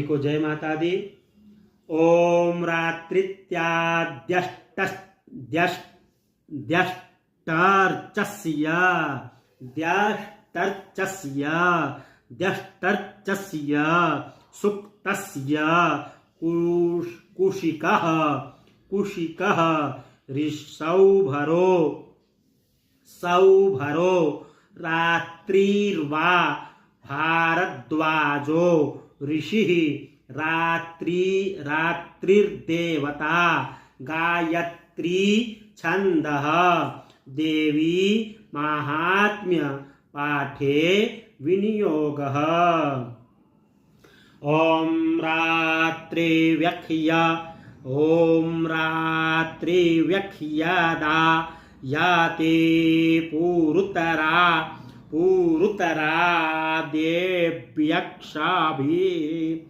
को जय माता दी। ओम रात्रित्याद्यष्टर्चस्य द्यष्टर्चस्य सुक्तस्य कुशिकः सौभरो रात्रिर्वा भारद्वाजो ऋषिः रात्रिर्देवता गायत्री छंदः देवी माहात्म्य पाठे विनियोगः। ओम रात्रिव्यख्यदा याते पूरुतरा देव्यक्षाभिः